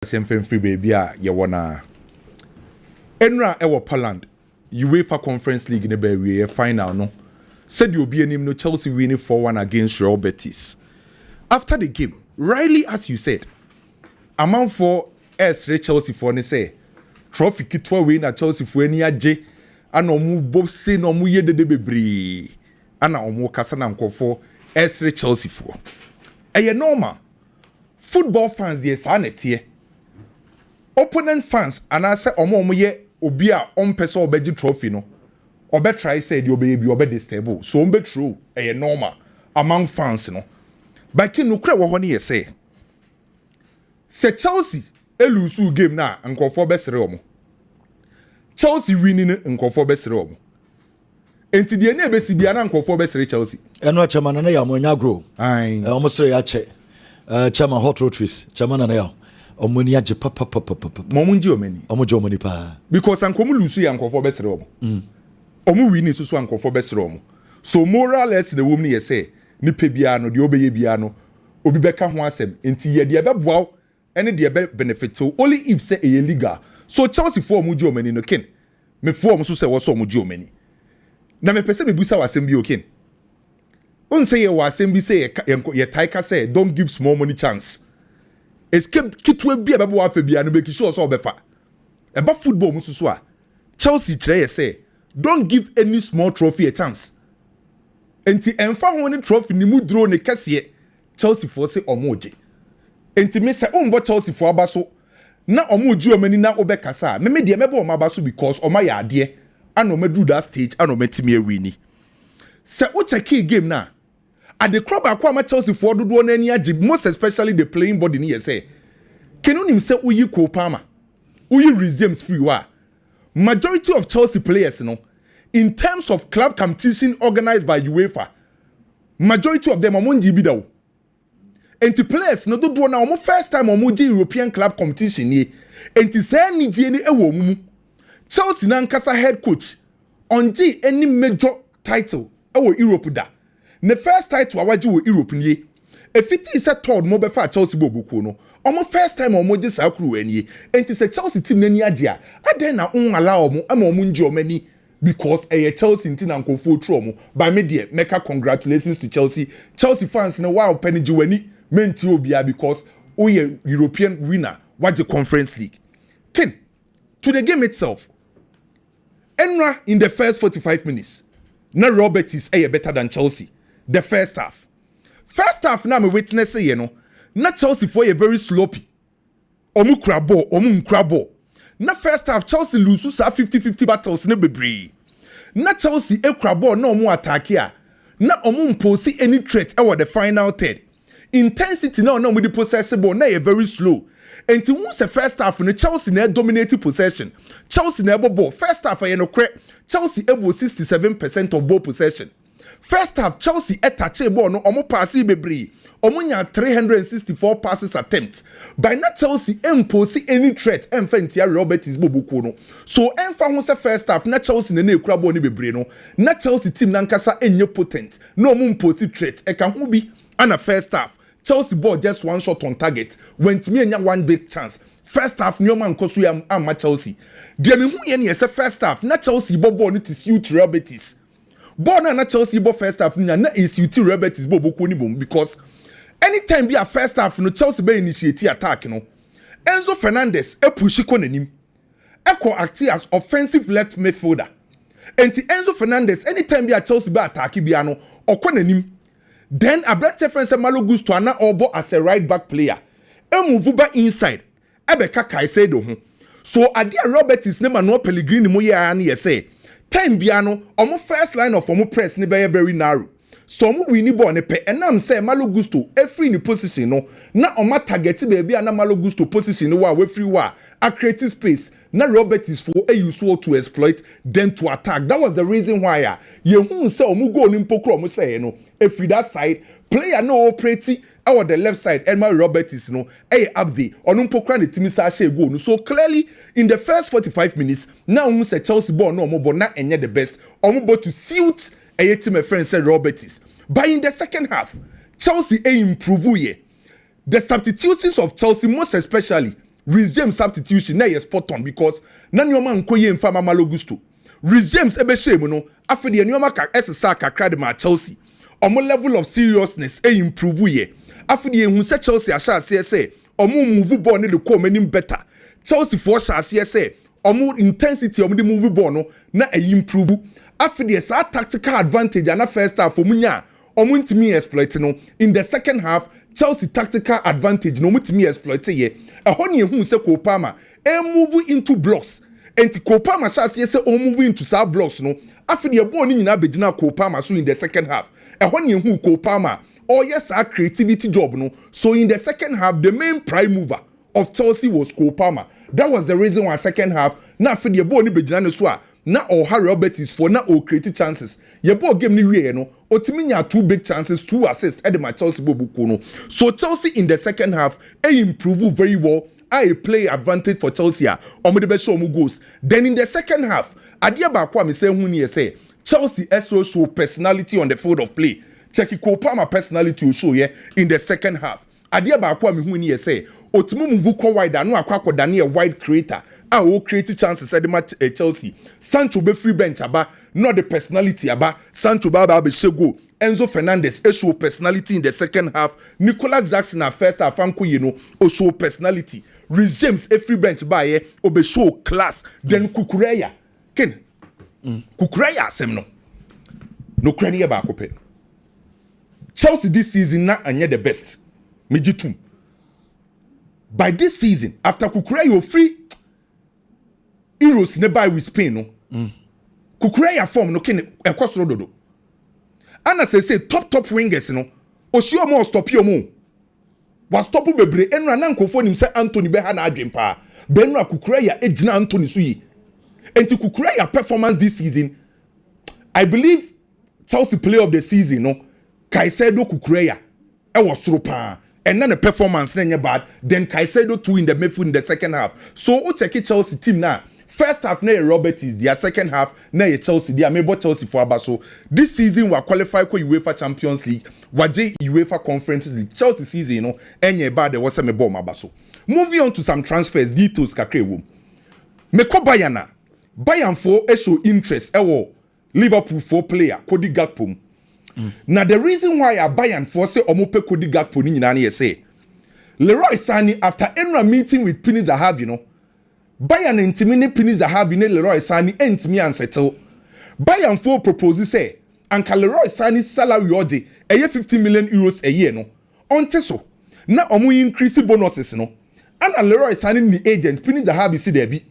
Same free baby ye wanna Enra ewo Poland UEFA Conference League ne be we final no said you be anim no Chelsea winning 4-1 against Real Betis. After the game, Riley, as you said, amount for Chelsea for ne say trophy kitwa we na Chelsea for any aje ana omu bob say no mu ye de bebree ana omu kasa na nkofo Chelsea for eye normal football fans dey sa na tie opponent fans and I say omo ye obi a ompese obeji trophy no obe try say the obe bi obe stable so ombe true e normal among fans no but kin no kra wo ho ne say Chelsea lose game na nkofo be sere omo Chelsea winning nkofo be sere omo enti de na be si bia na nkofo be sere Chelsea eno chairman na ya monya grow ai omo sere ya che chairman hot rotaries chairman na ya omoni age papa momunji omani omojo omoni pa because ankomu lusu ya nkofo be sere omo omu wini so ankofo be sere omo so moral is the woman ye say ni pe bia no de obeye bia no obi beka ho asem enti ye de be boaw ene de be benefit only if say e legal so Chelsea for omuji omani no ken me for omo so say wo so omuji omani na me pese me busa wasem bi oken on say ye wasem bi say ye taika say don't give small money chance escape kitwe bia bebo wa fa bia no be kisho so obefa eba football musu so a Chelsea kire ye say don't give any small trophy a chance enti emfa ho ni trophy ni mu dro ne kase Chelsea for say omoje enti me say ombo Chelsea for abaso na omoje omani na obekasa me de mebo omabaso because oma ya ade ana omadu that stage ana omatimi awini say o check game na at the club akwa Chelsea for dodo na ani age most especially the playing body ni say can you say uyi Kopama uyi resumes free wa majority of Chelsea players no in terms of club competition organized by UEFA majority of them amonji bi dawo enti players no dodo na omo first time omoji European club competition ni enti say ni je ni ewo mu Chelsea na nkasa head coach onji any major title ewo Europe da the first title awaji wo Europe nie efiti is a third mo be fa Chelsea bobuku no omo first time omo je sakru anie enti se Chelsea team nani age a aden na onwala omo ama omo nji omani because Chelsea nti na nkofo tru omo by me de make congratulations to Chelsea fans na wow peniji wani menti obia because oye European winner waje Conference League ken to the game itself Enra in the first 45 minutes na Robert is better than Chelsea the first half na me witness you know na Chelsea for a very sloppy omu nkra ball na first half Chelsea lose sa 50-50 battles ne bebre na Chelsea ekra ball na omu attack ya na omu impose any threat over the final third intensity na omu the possess ball na very slow until once the first half no Chelsea na dominate possession Chelsea na ball first half no kre Chelsea able 67% of ball possession first half Chelsea touch ball no omo pass bebre omo nya 364 passes attempt by na Chelsea impose any threat emfantia Roberts bobuku no so emfa ho se first half na Chelsea na ekura ball ni bebre no na Chelsea team na nkasa enye potent na omo impose threat e ka ho bi ana first half Chelsea ball just one shot on target went me enya one big chance first half nyoma nkoso ya ama Chelsea de me hu ye ne se first half na Chelsea ball no to suit Roberts ball na Chelsea ball first half na is suit Roberts bobuku ni bom because anytime be a first half no Chelsea be initiate attack no Enzo Fernandez push ko nanim ko act as offensive left midfielder enti Enzo Fernandez anytime be a Chelsea be attack bia no okọ nanim then Abrante France Malo Gusto na obo as a right back player move back inside ebeka Caicedo ho so adia Roberts name no Pellegrini mo ya na say time bia no omo first line of omo press ne be very narrow so mo wini ball ne pe enam say Malo Gusto free in position no na o ma target baby na Malo Gusto position wa we free wa a create space na Robert is for a useful to exploit then to attack that was the reason why ye hu say o mo go ni mpokro mo say no free that side player no operate our the left side and my Robert is no up there on mpokra the team sa share go no so clearly in the first 45 minutes now we say Chelsea ball no mo ball na enye the best o mo ball to suit team my friend said Roberts. But in the second half, Chelsea improve here. The substitutions of Chelsea, most especially Rhys James substitution na ye spot on because na nyoma nkoye mfa Mama Augusto. Rhys James ebe shame no afede nyoma ka SSR kakra de ma Chelsea. Omo level of seriousness improve ye. Afede ehun se Chelsea asha ase say omo move ball ne de come anim better. Chelsea for asha ase say omo intensity omo de move ball no na improve. Afede sa tactical advantage na first half omo nya omo ntimi exploit no in the second half Chelsea tactical advantage no mutimi exploit ye. Ehon ye hu se Kopama move into blocks. Enti Kopama sha ase say o move into side blocks no. Afide e ball ni nyina begina Kopama so in the second half. Ehon ye hu Kopama oh yes our creativity job no. So in the second half the main prime mover of Chelsea was Kopama. That was the reason why second half na afide e ball ni begina no so a na or Harry Betis for na o create chances. Ye ball game ni wie no. Otimi nya 2 big chances, 2 assists at the Chelsea bobuku no. So Chelsea in the second half improve very well. I play advantage for Chelsea. Omo de be show mu goals. Then in the second half, adia ba kwa me say hu ni say Chelsea also show personality on the field of play. Check Kopama personality will show in the second half. Adia ba kwa me hu ni say otimo move ko wide anu akwa Daniel wide creator. O create chances at the match Chelsea. Sancho be free bench aba, not the personality aba. Sancho ba be shego. Enzo Fernandez show personality in the second half. Nicolas Jackson at first half anko show personality. Rhys James free bench ba be show class. Then Kukureya. Ken. Kukureya asem no. No krani ba akope. Chelsea this season na anye the best. Mejitum. By this season, after Kukureya free Euros ne buy with Spain no. Kukureya form no ken ekosoro dodo. Ana say top wingers no. Oshio mo stop yo mo. Was stop bebre enra na nkofo nim say Anthony be ha na adwempa. Benra Kukureya ejina Anthony so yi. Enti Kukureya performance this season, I believe Chelsea player of the season no. Caicedo Kukureya e was soro pa. And then the performance na bad. Then Caicedo 2 in the midfield in the second half. So o check Chelsea team now. First half na Robert is their second half na Chelsea they maybe Chelsea for abaso. This season we qualify for UEFA Champions League, waje UEFA Conference League. Chelsea season you know enye bad there was me ball abaso. Moving on to some transfers details kakre wo. Meko Bayern for show interest ewo Liverpool for player Cody Gakpo. Now the reason why a Bayern for say omope Cody Gakpo ni nyina na say Leroy Sané after Enra meeting with Pini Zahavi you know Bayern intimine Pini Zahavi ne Leroy Sané entimi ansettle. Bayern for propose say anka Leroy Sané salary ode eye 50 million euros a year no. Onte so na omo increase bonuses no. Ana Leroy Sané ni agent Pini Zahavi si there bi.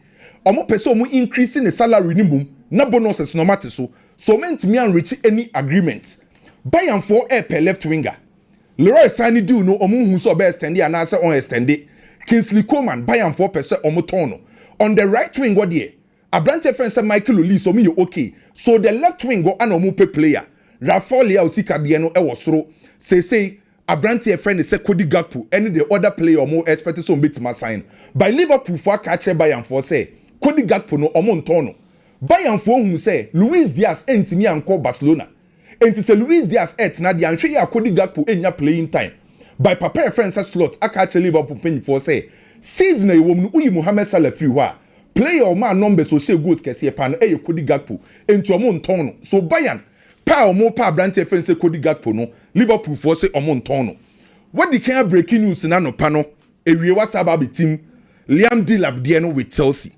Omo pese omo increase ne salary ni mum na bonuses no mate so. So mentimi an reach any agreement. Bayern for per left winger. Leroy Sané do no omo hu so be extend and answer on extend. Kingsley Coman Bayern for per omo tono. On the right wing go there. Abrante friend say Michael Olise so me you okay. So the left wing go an omo player. Rafael Leao Sikadieno e wasoro. Say Abrante friend say Cody Gakpo any the other player omo expect so betima sign. By Liverpool for catch Bayern for say Cody Gakpo no omo tono. Bayern for hu say Luis Diaz entimi anko Barcelona. Enti say Luis Diaz na the anhwe ya Cody Gakpo enya playing time. By prepare friends slot aka catch Liverpool pen for say season e wom no uyi Mohamed Salah free wa player o man number so she goals kese pa no e Cody Gakpo enti omo nton no so Bayern pa omo pa branch friends say Cody Gakpo no Liverpool for say omo nton no what the kind breaking news na no pa no ewie wasaba be team Liam Delap there no with Chelsea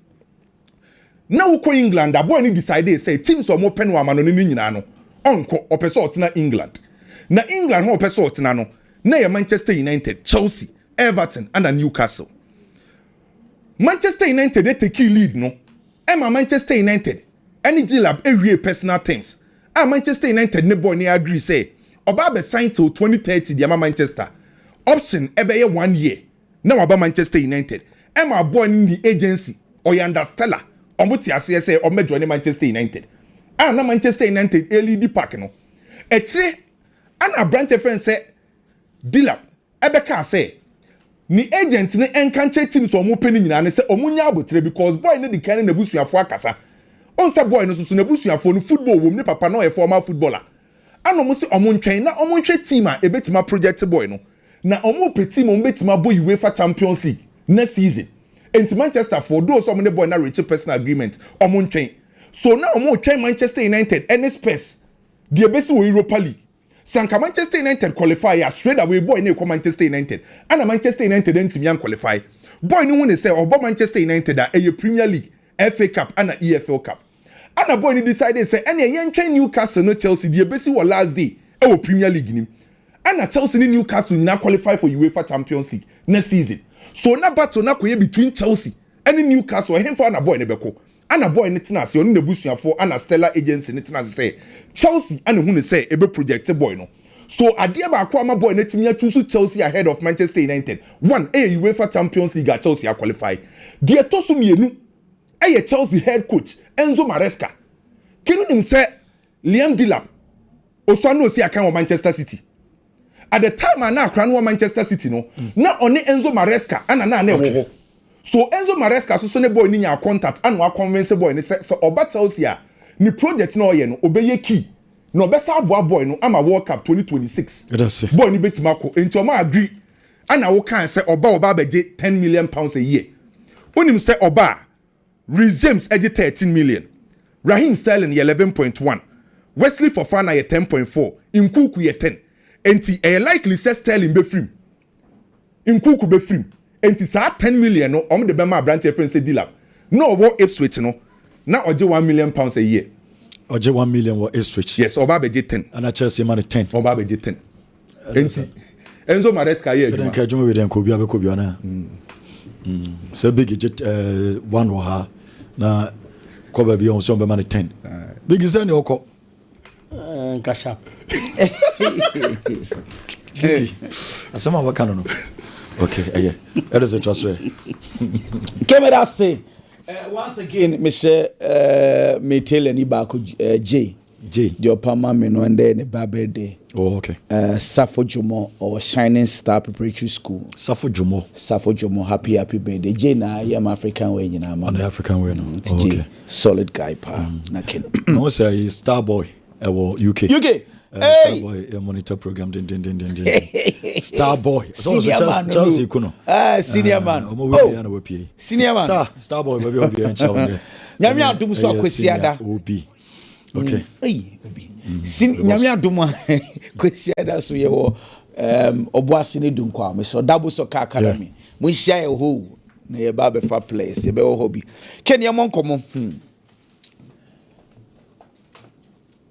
now we go England that boy ni decide say teams omo pen wa mano ni nyina no onko opese otena England na England ho opese otena no na ya Manchester United Chelsea Everton and Newcastle. Manchester United they take lead no. Emma Manchester United any deal up every personal things. Manchester United ne boy ne agree say oba be sign till 2030 the Manchester. Option ebe 1 year. Now about Manchester United. Emma boy in the agency or yanda Stella. Omuti ase say o me join Manchester United. Na Manchester United LED park no. Echire ana branch friend say Dilap ebeka say ni agent ne enkanche team so omo peni nyina ne say omunya abotre because boy ne di kan na busuafo akasa onsa boy no so na busuafo no football wom ne papa no e former footballer ano mo say omo ntwen na omo ntwe team a ebetima project boy no na omo pe team omo betima boy UEFA Champions League next season enti Manchester for those some boy na reach personal agreement omo ntwen so now omo twen Manchester United any space the best wo Europa League sanka Manchester United qualify ya straight away boy na come Manchester United and Manchester United ntimi an qualify boy ni won say obo Manchester United a Premier League FA Cup and EFL Cup and boy ni decide say any yen twen Newcastle no Chelsea the best wo last day e Premier League nim and Chelsea ni Newcastle na qualify for UEFA Champions League next season so na battle na koye between Chelsea and Newcastle him for na boy ne beko and a boy ne tena se onu nebusuafo and Stellar Agency ne tena say Chelsea and who ne say ebe project boy no so adia ba akwa ma boy ne timia choose Chelsea ahead of Manchester United one UEFA Champions League Chelsea a qualify de toso mienu Chelsea head coach Enzo Maresca kinu nim say Liam Delap osano si akan of Manchester City at the time na akra no Manchester City no na oni Enzo Maresca ana na na ewo so Enzo Maresca so ne boy ni nya contact and wa convince boy ni say so oba Chelsea a ni project na oye no obeye key no besa aboa boy no ama World Cup 2026 boy ni betima ko enti o ma agree ana wo kan say oba beje 10 million pounds a year onim say oba Reece James eje 13 million Raheem Sterling 11.1 Wesley Fofana 10.4 Nkuku 10 enti likely say Sterling be free Nkuku be free enti sa 10 million no de be ma branch friend say dealer no wo Ipswich no na oje 1 million pounds a year oje 1 million wo Ipswich yes oba beje 10 and Chelsea man 10 oba beje 10 enti Enzo Maresca here you can juma we den ko bia be ko bia na so big jet one wo ha na ko ba bia on so be man 10 big is any oko cash up asama wa kan no okay yeah that is a trust way camera say once again me share me tell any back J the opama me no and then the birthday oh okay Safo Jomo or Shining Star Preparatory School Safo Jomo happy birthday J na am African way nyina on the African way no okay solid guy pa na ken no say star boy UK hey! Star boy monitor program Star boy so Chelsea kuno senior man senior man star boy baby obi en chawo nyame adum so akwesiada obi okay obi nyame adum akwesiada so ye wo oboase ne dunkwa me so double soccer academy mo hia ye ho na ye ba be fa place ye be ho bi ken ye mon komo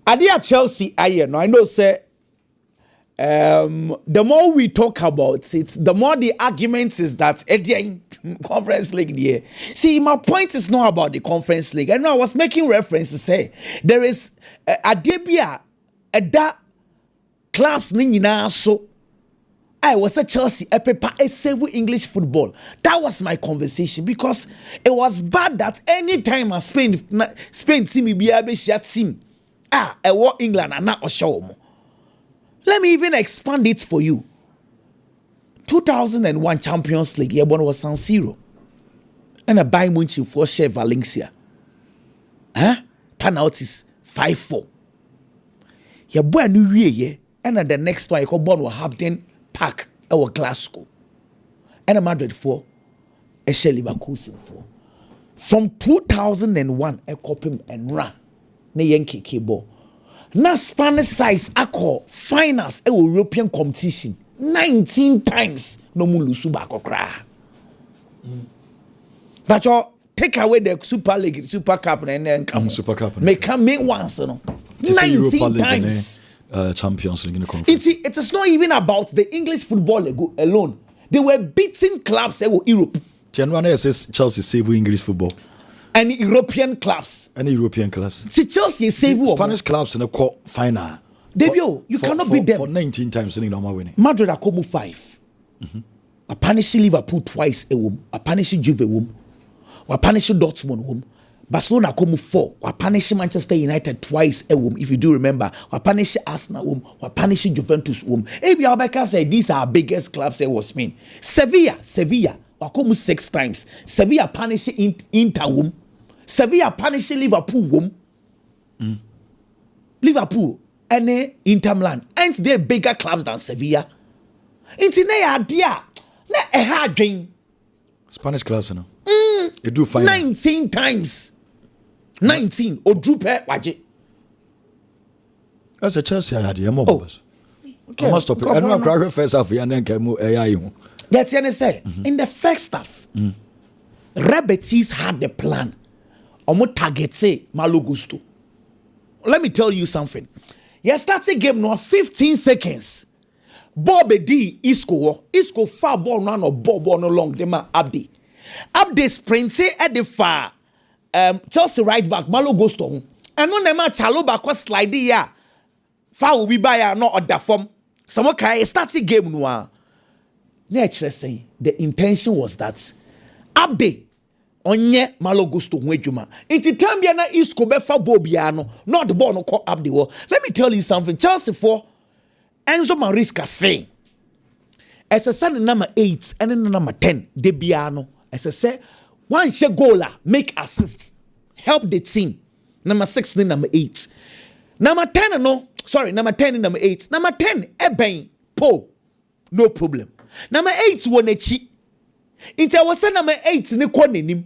Adia Chelsea aye no I know say the more we talk about it the more the argument is that Edian Conference League there. See my point is not about the Conference League. I know I was making reference to say there is a debia that clubs ni nyina so I was a Chelsea a paper a save English football. That was my conversation because it was bad that any time I Spain team be able share team I war England and not show. Let me even expand it for you. 2001 Champions League, yeah, one was San Siro. And a Bayern Munich for share Valencia. Penalties 5-4. Yeah, boy, new year, and the next one, I call Bon was Hampden Park, our Glasgow. And a Madrid 4, a Shell Leverkusen 4. From 2001, I cop him and run. Na Yankee keyboard. Na Spanish size akọ finals European competition 19 times no mu lose back okra. But you take away the Super League, Super Cup and then come Super Cup. Make once no. 19 times Champions League in the conference. It is not even about the English football alone. They were beating clubs Europe. January says Chelsea save English football. Any European clubs. See, Chelsea save Spanish clubs in the quarter final. Debut, you cannot beat them. For 19 times in normal winning. Madrid are come 5. I punish Liverpool twice a womb. I punish Juve womb. I punish Dortmund womb. Barcelona come 4. I punish Manchester United twice a womb. If you do remember, I punish Arsenal womb. I punish Juventus womb. Maybe Albeka said these are our biggest clubs. It was Spain. Sevilla. I come 6 times. Sevilla punish Inter womb. Sevilla punish Liverpool womb. Liverpool and Inter Milan ain't they bigger clubs than Sevilla? It's in the idea. Na a hard game. Spanish clubs, you know. They do final. 19 times. 19. Odrupe waje. That's a Chelsea I had. Okay. I must stop it. I don't know first half and then came AI. That's what I say. In the first half, Betis had the plan. Omo target say Malo Gusto. Let me tell you something. You start a game now 15 seconds. Bob D Isco far ball no ball no long dema Abdi sprinting at the far Chelsea right back Malo Gusto. And no nema Chaloba ko slide ya. Far will be by no other form. Some kai start a game no. Nature saying the intention was that Abdi onye Malo Gusto nwejuma. Inti tambia na Isco be fa bobiano, not the ball no call Abdi wo. Let me tell you something. Chelsea for Enzo Maresca saying, as a son number 8 and number 10, De Biano, as I say, one share goaler, make assists, help the team. Number 6 and number 8. Number 10, number 10 and number 8. Number 10, Eben, Po, no problem. Number 8, Wonechi. Into I was say number 8, ne konenim.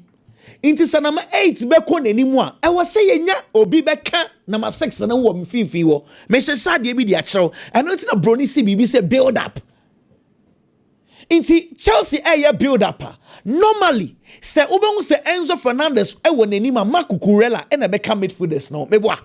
Into sa number 8, be konenimwa. I was say nya obi beka number 6 na wo mfinfi wo. Me se sade bi dia chew. I know it's na brony si bibi say build up. Into Chelsea build up. Normally, say obon say Enzo Fernandez e wo nanim ma Cucurella e na beka midfielders no. Meboa.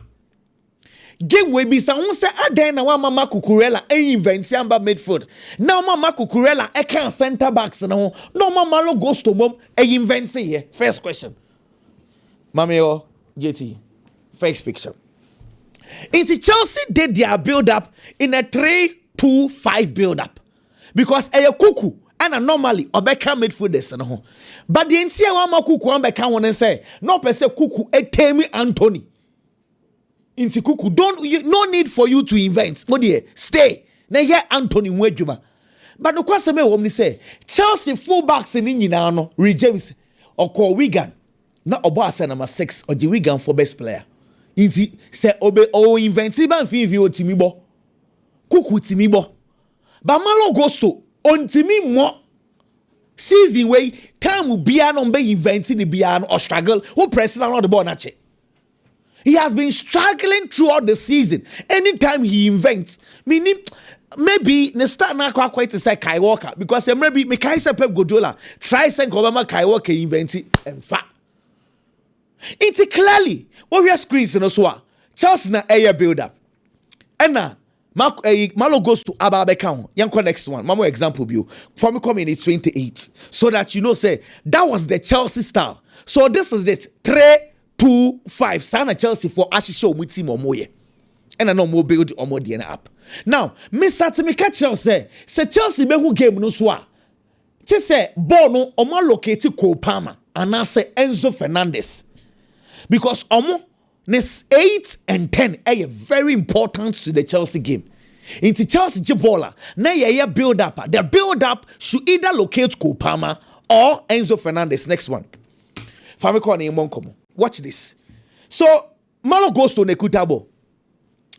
Game we be sa won say aden na wa mama Cucurella e invent amba midfield. Now mama Cucurella e can center backs no. No mama Malo Gusto mom e invent here. First question. Mameo JT. First picture. Into Chelsea did their build up in a 3-2-5 build up. Because a Cuckoo and normally obeka midfielders no. But the entire wa mama Cuckoo ambeka won say no per se Cuckoo e Temi Anthony. Inti Kuku, no need for you to invent. Stay. Na here Anthony Mwejuma. But the question me say Chelsea fullbacks in nyina no James or call Wigan. Na obo asa number 6 or the Wigan for best player. Inti say obe o invent ban fi o timibo. Kuku timibo. Ba Malo Gusto on timi mo season way time will be an be inventing the biano or struggle who press on the ball na che. He has been struggling throughout the season. Anytime he invents, meaning maybe the start now quite to say Kai Walker because maybe me Kai say Pep Guardiola try saying Obama Kai Walker invent it. In fact, it's clearly what we are screens in Oswa. Chelsea na air build up. And now Malo goes to Ababe count. Yanko next one. Mamo example view. For me coming in 28. So that you know say that was the Chelsea style. So this is it. 3-2-5. Sana Chelsea for Ashisho with team or moye. And I know more build or more DNA up. Now, Mr. Timika Chelsea say Chelsea be who game no swa. Just say Bono Oma located Cole Palmer and I say Enzo Fernandez. Because Omo Nes 8 and 10 are very important to the Chelsea game. Into Chelsea Jibola, na ye build up. The build up should either locate Cole Palmer or Enzo Fernandez. Next one. Famicon in Moncomo. Watch this. So Malo goes to Nekutabo.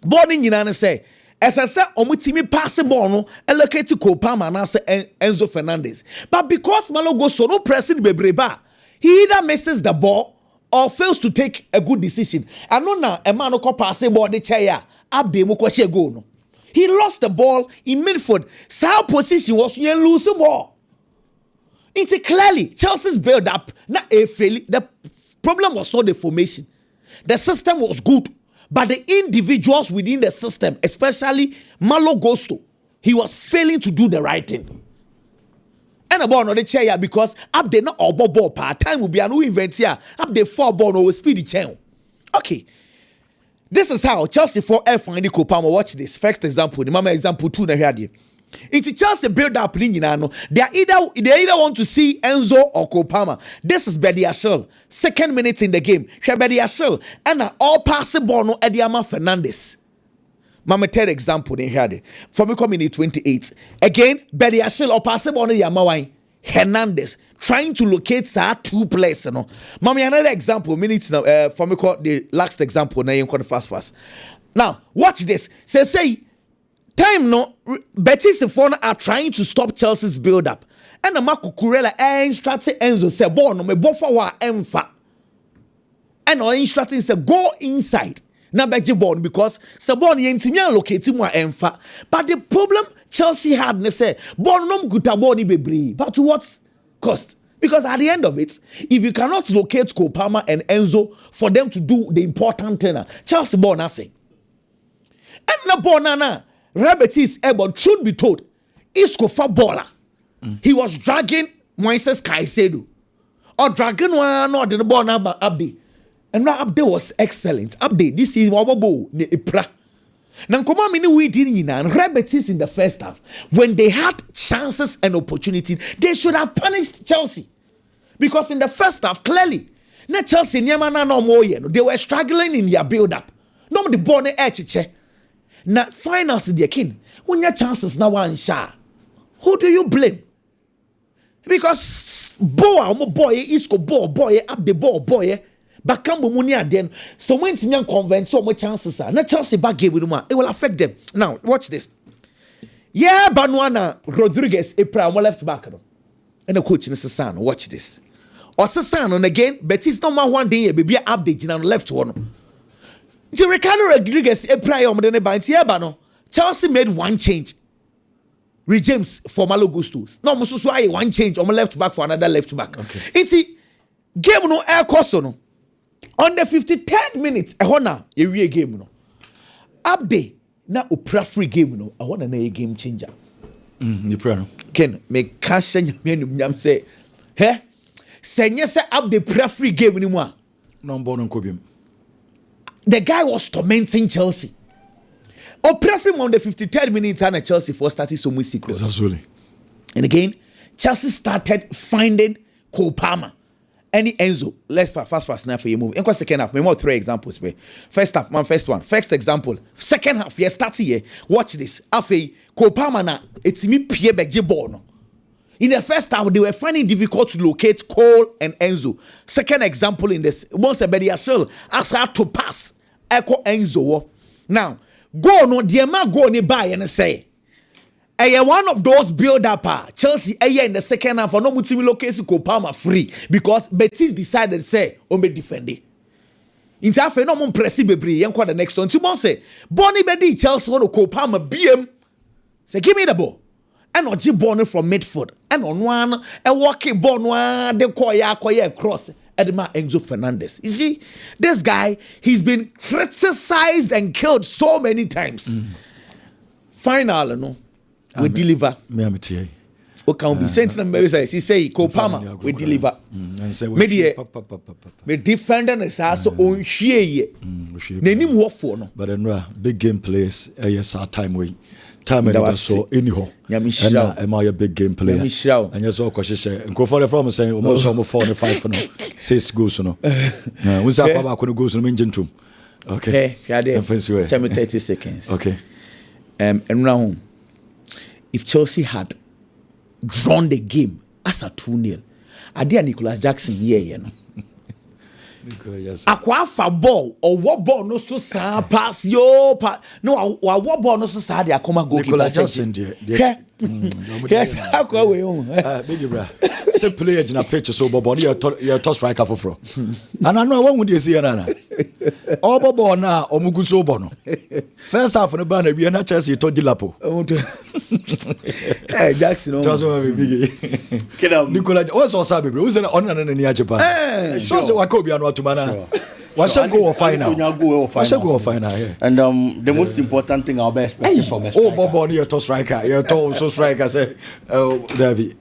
Boarding in say, as I said, omutimi pass the ball no allocate to Cole Palmer and I say Enzo Fernandez. But because Malo goes to no pressing Bebreba, he either misses the ball or fails to take a good decision. And no now a man who pass the ball the chair up the mukoshe go no. He lost the ball in midfield. So our position was you lose the ball. It's clearly Chelsea's build up. Not a failure. The problem was not the formation. The system was good, but the individuals within the system, especially Malo Gusto, he was failing to do the right thing. And about another chair because up there not all ball part time will be a new event here. Up there 4 ball no speedy channel. Okay. This is how Chelsea for F and Cole Palmer. Watch this. First example. The mama example 2 na here. It's Chelsea build up in they either want to see Enzo or Cole Palmer. This is Betis.Five. 2nd minute in the game. Betis.Five. And all pass the ball no Ediama Fernandez. Mama third example in here. For me coming in 28. Again, Betis.Five or pass the ball no Yamawine. Hernandez trying to locate that 2 players. You know. Mama another example. Minutes now. For me call the last example. Now you call the fast. Now watch this. Say. Time no Betis are trying to stop Chelsea's build up And a Marco Curella instructed Enzo say, "Born no me boffa wa emfa." And or instructing say, "Go inside." Na beji born because Sabon yentimi allocate mu emfa. But the problem Chelsea had, they say, born no guta boni bebre. But to what cost? Because at the end of it, if you cannot locate Cole Palmer and Enzo for them to do the important thing, Chelsea born nothing. And na born na Betis able, truth be told, Isco for baller. He was dragging Moises Caicedo or dragging one or the ball number Abdi. And now Abdi was excellent. Abdi, this is Wababo ne Ipra. Now, come on, we didn't Betis in the first half. When they had chances and opportunity, they should have punished Chelsea. Because in the first half, clearly, na Chelsea no more, they were struggling in their build-up. No, the ball edge. Now, finals in their king. When your chances now one shot, who do you blame? Because boy, Isco boy, up the boy. Bakambo money then. So when Timian convent so much chances are not Chelsea back game with it will affect them. Now watch this. Yeah, Banuana Rodriguez Epra left back and the coach in Sassan. Watch this. Or Sassan on again, Betis no man one day baby update on left one. Ricardo Rodriguez Epra on the bank. Yeah, Bano. Chelsea made one change. James for Malo Gustos. No, Mususu one change on left back for another left back. Okay. It's game no air course no. On the 53rd minute, I wanna a game no. Update na opera free game no. I wanna a game changer. You pray no. Ken make cash nyam say, hey, senye say update pra free game ni mo. No born on The guy was tormenting Chelsea. Opera free on the 53rd minute and Chelsea for starting so much secret. Absolutely. And again, Chelsea started finding Cole Palmer. Any Enzo, let's fast now for you move. In second half, more 3 examples. First half, man, first one. First example. Second half, yeah, start here. Watch this. Afe, Cole Palmer na it's me Pierre Bejiborno. In the first half, they were finding difficult to locate Cole and Enzo. Second example in this, once a better still ask her to pass. Echo Enzo. Now, go no, the man go ni buy and say. One of those build-up Chelsea in the second half for no multi location Cole Palmer free because Betis decided to say be defending. In half no more pressy bebre yanko the next one. Two say Bonnie Bedi Chelsea want to Cole Palmer BM. Say give me the ball. And Oji Bonnie from midfield. And on one a walking ball one de koya cross Edma Enzo Fernandez. You see, this guy he's been criticized and killed so many times. Final no. We deliver. Me am tia. O can be sent na me say Cole Palmer we deliver. Me me defender na sa so on hwie ye. Nanim wo fo no. But then big game players yes our time we. Time and so anyhow. And am I a big game player? And yes all kwahye nko for the from saying almost 4 and 5 no 6 goals no. We say papa ko goals no menjentum. Okay. Tell me 30 seconds. Okay. And now if Chelsea had drawn the game as a 2-0, I did Nicholas Jackson here, you know. Aquafa ball or what ball no so sa pass yo no what ball no so sa they akoma go Nicholas Jackson there. Yes, akwa we on. Big bra. Say player in a pitch so bobo you toss striker for. And I know what would you see na. All bobo na omugu so bono. First half no ban we na Chelsea to dilapo. Eh Jackson no. Just one big. Nicholas also sabi bro. Who's on na ni Japan. So say wakobi anu atumana. What's a go final? What's a go final? And the most important thing I'll be expecting from a striker. Oh, Bobo, you're to striker. You're to so striker. Say, oh, David.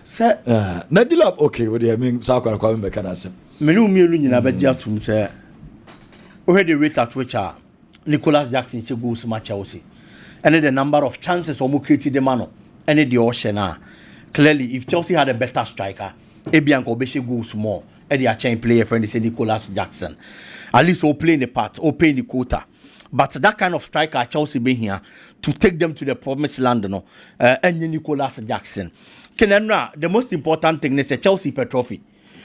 Sir, Nadila, okay. What do you mean? South Carolina, Becanasa. Menu million in Abedia to say, already rate at which are Nicholas Jackson goes to Chelsea, and then the number of chances almost created the man, and the ocean. Clearly, if Chelsea had a better striker, Ebianco Beshe goes more. Eddie a chain player friend is Nicholas Jackson. At least all playing the part, all paying the quota. But that kind of striker Chelsea being here to take them to the promised land, no. And Nicholas Jackson. Kenenra, the most important thing is a Chelsea per trophy.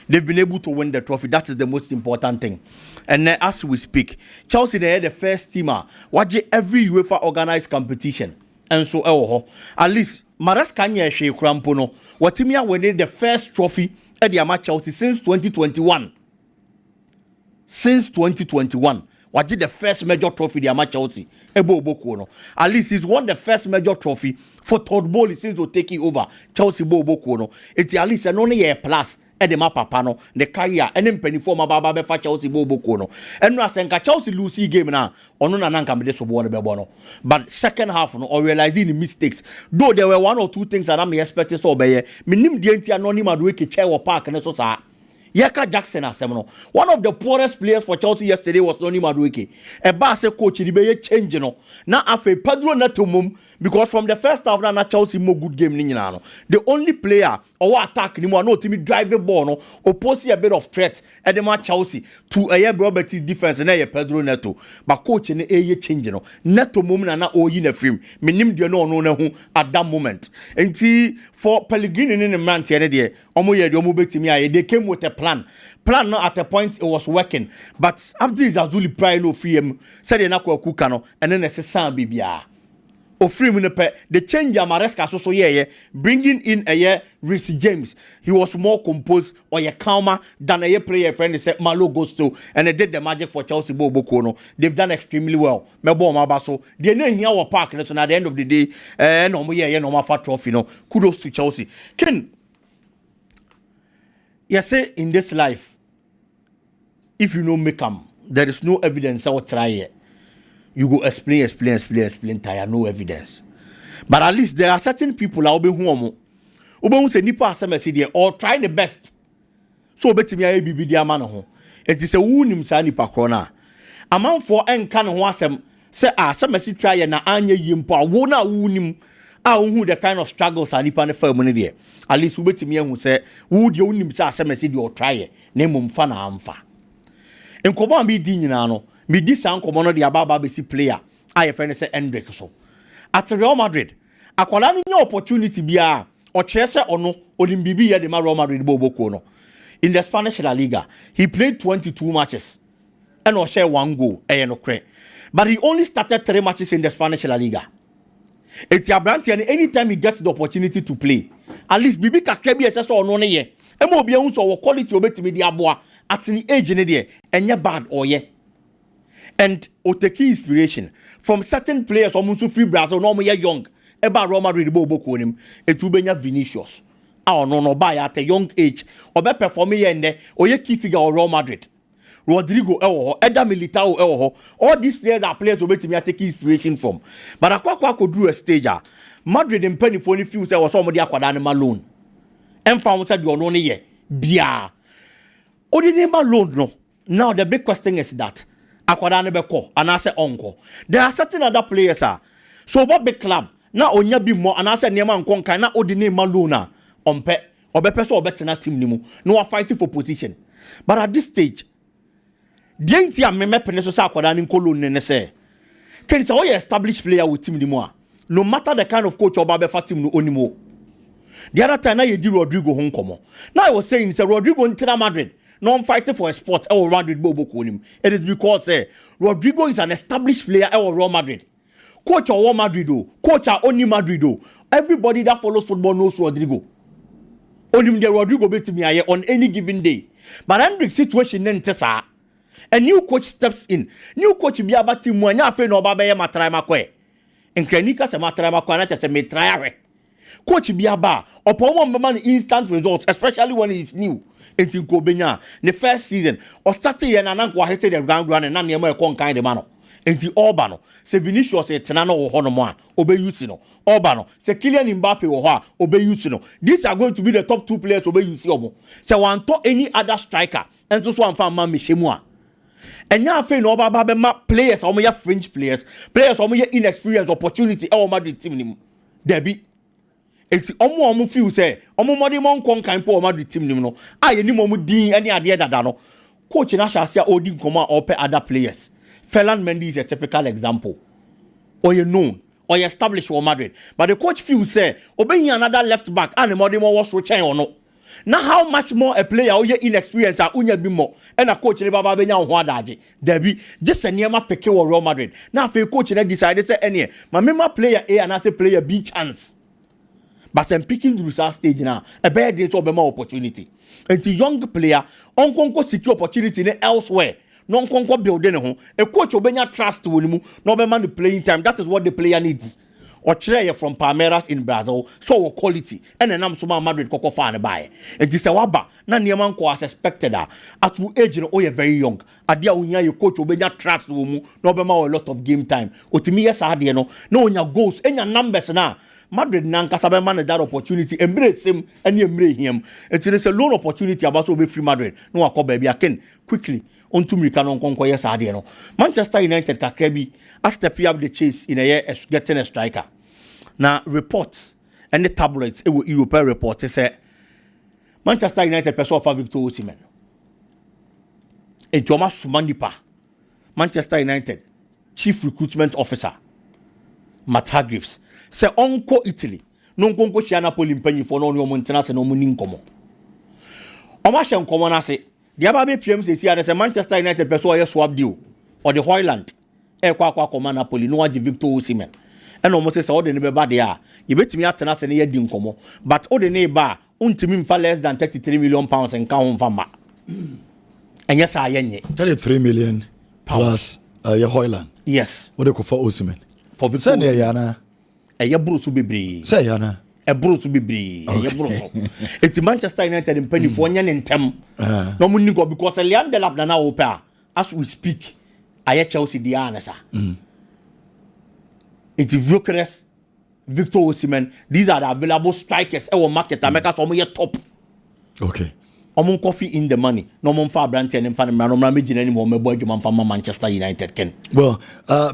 They've been able to win the trophy. That is the most important thing. And as we speak, Chelsea they had the first teamer. Watch every UEFA organized competition. enso ewo at least Maresca nye hwe krampo no watimi a win the first trophy at the Chelsea since 2021 Waji the first major trophy the Chelsea ebo oboku no at least he's won the first major trophy for third ball since to take it over Chelsea bo oboku no it's at least an only year plus edema papa no the career ene mpanifo ma baba be fa Chelsea bo oboku no enu asenka Chelsea lose game na ono na nanka me de so bo no be bo no but second half no or realizing the mistakes though there were one or two things that I me expected so be minim die ntia no ni Madueke chair park ne so sa Yeka Jackson asemno. One of the poorest players for Chelsea yesterday was Noni Madueke. Eba se coach ni be change no. Na afe Pedro Neto mum because from the first half na Chelsea mo good game ni nyina no. The only player or attack ni mo no timi drive the ball no oppose a bit of threat e de ma Chelsea to a Robert's defense na ye Pedro Neto. But coach ni change no. Neto mum na oyi na film. Minim de no na hu at that moment. Enti for Pellegrini ni man tie de omo ye de omo betimi aye they came with a plan no at a point it was working but Abdi Zazuli prior no free him said na kwa kuka no and then necessary bibia o free mu pe the change Maresca so bringing in a year Reece James he was more composed or a calmer than a player friend said Malo Gusto and they did the magic for Chelsea Boboko no they've done extremely well mebo mabaso they know here our park so at the end of the day no mo no ma fa trophy no kudos to Chelsea Ken yes, say in this life, if you know make there is no evidence I will try it. You go explain, tire, no evidence. But at least there are certain people that will be home. Who say nipa asem or trying the best. So betimi aye bibi dia ma no ho. It is a wunim sa nipa krona. Amanfo enka no ho asem say asem try na anya yimpo a wo na wunim who the kind of struggles and nipa ne fa mu ne de at least ubetimi ehu say wo de unim say asemesi de o try na mum fa na amfa enkobo am bi di nyina no me di san komo no de ababa be si player aye friend say Hendrick so at Real Madrid akwala no nye opportunity bia o che say ono olimbibi ye de Real Madrid boboko no in the Spanish La Liga he played 22 matches and o share 1 goal no kre but he only started 3 matches in the Spanish La Liga. It's your brand and anytime he gets the opportunity to play at least bibi kakra bi ese so no ne ye ema obi ehun so quality obetimi di aboa at the age ne de enye bad or ye and o take inspiration from certain players omunso free Brazil no mo ye young eba Real Madrid bo boko nim etu benya Vinicius no ba ya at a young age obe perform ye nde oye key figure of Real Madrid Rodrigo Eda Militao all these players are players who me take inspiration from but akwa could do a stage Madrid and penny for any few say was somebody akwada ne loan and found said you no ye bia o di name loan no now the big question is that akwada ne beko and I say uncle there are certain other players so what big club na onya bi mo and I say niam ankon kan na o di name loan ompe obepe so obetena team nimu no fighting for position but at this stage Dienti a me pene so sa akwada ni nkolo ne se can say we established player with team ni mo no matter the kind of coach oba be fa team no onimo the other time na ye di Rodrigo ho nkomo now I was saying say Rodrigo inter Madrid no fighting for a spot Real Madrid bobo ko nim it is because Rodrigo is an established player at Real Madrid coach of Real Madrid coach at only Madrid everybody that follows football knows Rodrigo onim the Rodrigo betimi aye on any given day but Hendrick situation nentesa a new coach steps in. New coach be about team when you feel no babe matrama kwe. Enkranika se matrama kwa na se metrayare. Coach be aba upon one man instant results, especially when it's new. It's in Kobenya. The first season or starting here na kwa hit the ground run and na niema e kon kan de mano. Enti Orbano se Vinicius e tenano wo hono mo a obeyusi no. Orbano se Kylian Mbappe wo ho a obeyusi no. These are going to be the top 2 players obeyusi omo. Se wan to any other striker ento so amfa ma mehemu a and now I no baba be ma players or my fringe players or my inexperienced opportunity or Madrid team nim debi enti omo feel say omo modi mon kon kan po Madrid team nim no aye ni mo din any ade dada no coach na sha sia odi nkoma or pe other players Ferland Mendy is a typical example or you known or you established for Madrid but the coach feel say obey another left back and modi mo was so chen or no Now how much more a player who is inexperienced or unya be more and a coach in Baba Benya Wadaji. There be just a near Peke or Real Madrid. Now if a coach decided say any my member player A and another player B chance. But I'm picking through that stage now. A bad day to be more opportunity. And the young player on conquer secure opportunity elsewhere. Non conquer building home. A coach obenya trust to him. No be man the playing time. That is what the player needs. Or Chile from Palmeiras in Brazil, so quality, and then I'm so Madrid Coco fan by. And this Waba, none near man was expected at who age or you're very young. Adia unya your coach obenya trust room, no be more a lot of game time. Or to me, yes, I no your goals and your numbers now. Madrid Nanka Sabe man that opportunity, embrace him and you embrace him. It is a loan opportunity about to be free Madrid. No, I call baby, I can quickly. Onto me can conquer yes, I no. Manchester United Kakrebi are stepping up the chase in a year as getting a striker. Now reports and the tabloids, it will European report say Manchester United person for Victor Osimhen. And Thomas Sumandipa, Manchester United Chief Recruitment Officer, Matt Hargreaves, say Onko Italy, non conco Napoli penny for no maintenance and no money incomo. Omasha Nkomana say the Ababe PM says here as a Manchester United person swap deal or the Hoyland, Equa Command Napoli, no one Victor Osimhen. And almost say all the neighbor there. You bet me at an as near dinkomo, but all the neighbor untimim for less than 33 million pounds and count from ma. And yes, I am 33 million plus your Hoyland. Yes, what they call for Osimhen. For Victor Yana, a Yabru to be bree. Say Yana, a Bruce to be bree. It's Manchester United in Penny for Yan and Tem. No money go because a Leander Labdana opera as we speak. I Chelsea Diana, sir. It's Vucharest, Victor Osimhen. These are the available strikers. Our market, I make us almost top. Okay. Among coffee in the money. No more far branch and fan man. No more anymore. My boy, you from Manchester United. Ken. Well,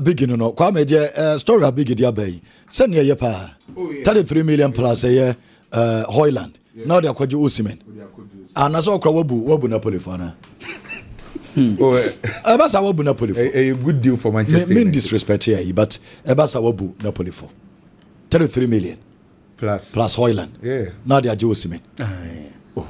big no. Kwame, story big idea bay. Send your pa. 33 million plus a year. Hoyland. Now they are called Osimhen. And as all Wabu Napoli for now. Ebasa Wabu Napoli for a good deal for Manchester. Mean disrespect here, but Ebasa Wabu Napoli for 33 million plus Hoyland. Yeah. Now they are Osimhen. Oh,